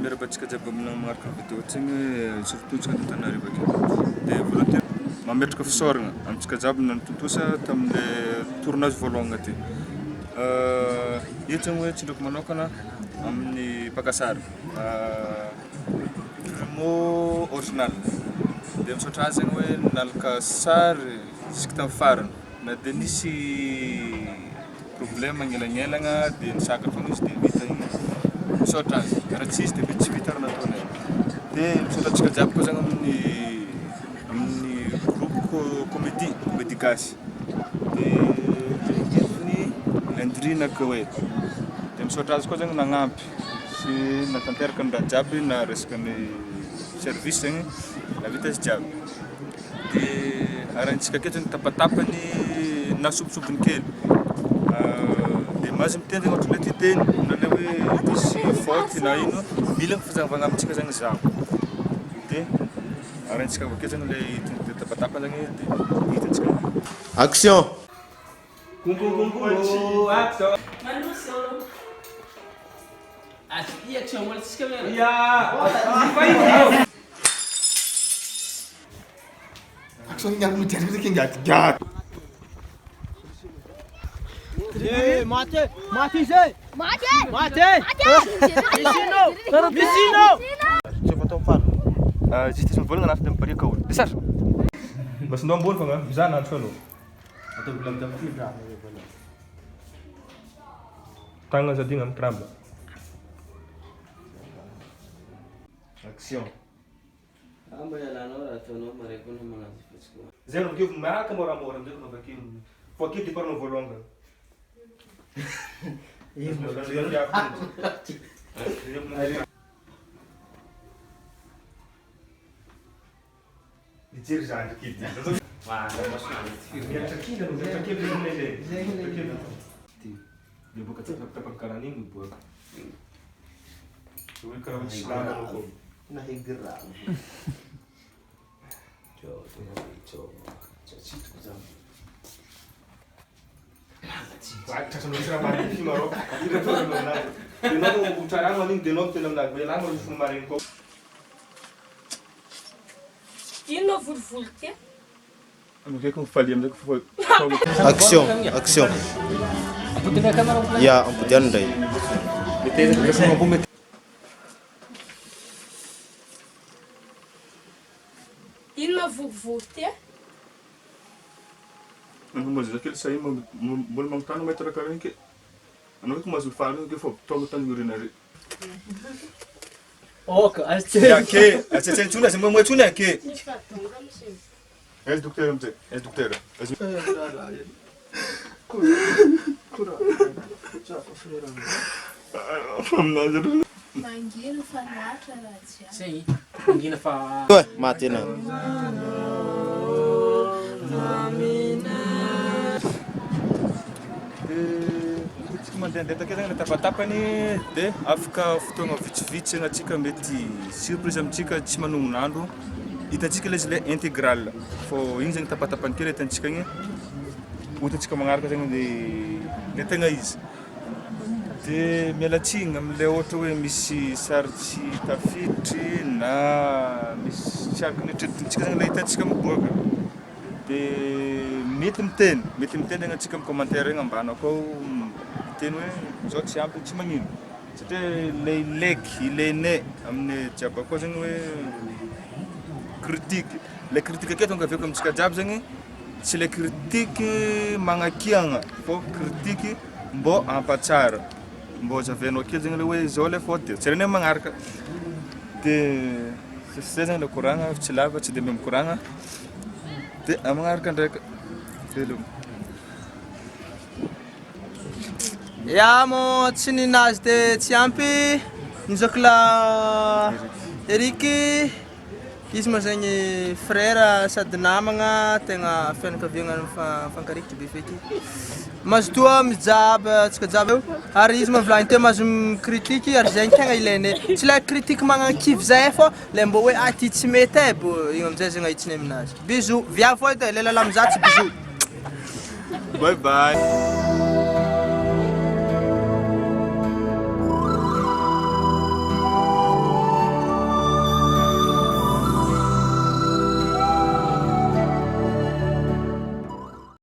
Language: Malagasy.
miarabatsika jiaby amina magnaraka vidéo tsigny surtout tsika Antananarivo akeo. Dia voalohany mametraka fisaoragna amintsika jiaby nantontosa tamin'ile tournage voalohany ty. Io zegny hoe tsindriako manokana amin'ny mpakasary. Filmo original. Dia misaotra azy zegny hoe nalaka sary jusque tamin'ny farany. Na dia nisy problème agnelagnelagna dia nisakatra foana izy dia vita igny. Misaotra azy. Raha tsy izy dia tsy vita raha nataonay. Dia misaotra antsika jiaby koa zegny amin'ny groupe comédie gasy. Dia ny Landrina Koet. Dia misaotra azy koa zegny nagnampy sy natanteraka ny raha jiaby na resaka ny service zegny navita izy jiaby. Dia arahantsika aketo ny tapatapany na sopisobiny kely. Dia mahazo miteny zegny ohatran'ilay titeny na ilay hoe misy faute na ino mila fizarana amintsika zegny zaho. Dia arahantsika avakeo zegny ilay tapatapany zegny dia hitantsika. Action! Kungu action. Manuso. Action wala sisi kamera. Ya. Action yang mutera que engatilhado. Mate! Vicino! Deixa eu botar um faro. Existe um vôlei na frente do Paris Caúl. Descer! Mas não é um bom fã, já não é Atau belum dapat fibra. Tangan sa dingan tramba. Action. Amba ya lano ratono mareko no mana fisko. Zero que marca mora dentro no aqui. Foi aqui para no volonga. Isso, mas eu já dizer já aqui. Wah, mas dia aqui não, dia aqui belum lele. Dia buka tempat perkara ini buat. Suwi kalau Islam aku. Nah gerak. Coba. Situ jam. Vai, tak sampai serah mari di Marok. Tidak tahu mana. Dia nak bicara ngomong denok dalam lag. Belang harus kemarin kok. Ino vulvulke? Ano kaya kung falham da que foi. Action. Putin na kamera. Ya, amputian dai. Metade da pessoa vou meter. Ino vulvulke? Ano mas aquele sair bol montando vai trocar nem que. Ano que mas o falo que foi todo tão urinário. Oh, aste. Ya que, aste sen tuna sen mo tuna que. És doutor, não sei. És doutor. Mangueiro fanatra raja. Sim. Ninguém fa. Ué, mate na. Mandeha akeo zegny tapatapany dia afaka fotoagna vitsivitsy agnatsika mety surprise amintsika tsy manognonandro hitantsika ilay izy le intégral fô igny zegny tapatapany kely hitantsika igny hotantsika magnaraka zegny le tegna izy dia miala tsigny amin'ilay ohatra hoe misy sary tsy tafiditry na misy tsy araka netretintsika zegny le hitantsika miboaka dia mety miteny agnatsika amin'ny commentaire igny ambany akao teny hoe zao tsy ampy tsy magnino satria ilay leky ilainay amin'ny jiaby koa zegny hoe critique ilay critique aketo tonga aveko amintsika jiaby zegny tsy ilay critique magnakiagna fô critique mbô ampatsara mbô zavianao kely zegny le hoe zao le faute tsy renay magnaraka dia zay zegny le koragna tsy lava tsy dia mba mikoragna dia amagnaraka ndraika velogno. Ya mo tsy ninazy dia tsy ampy nizako la Eriky izy moa zegny frère sady namagna tegna fianakaviagna fankarikitry be feky mazo toa mijabo tsika jabo eo ary izy mavolagny teo mazo mikritike ary zegny tegna ilainay tsy la critique magnankivy zay fô le mbô hoe ty tsy mety e bo igny amizay zegny ahitsiny aminazy bisou viavy foy edy le lalamy za tsy bisou Bye bye.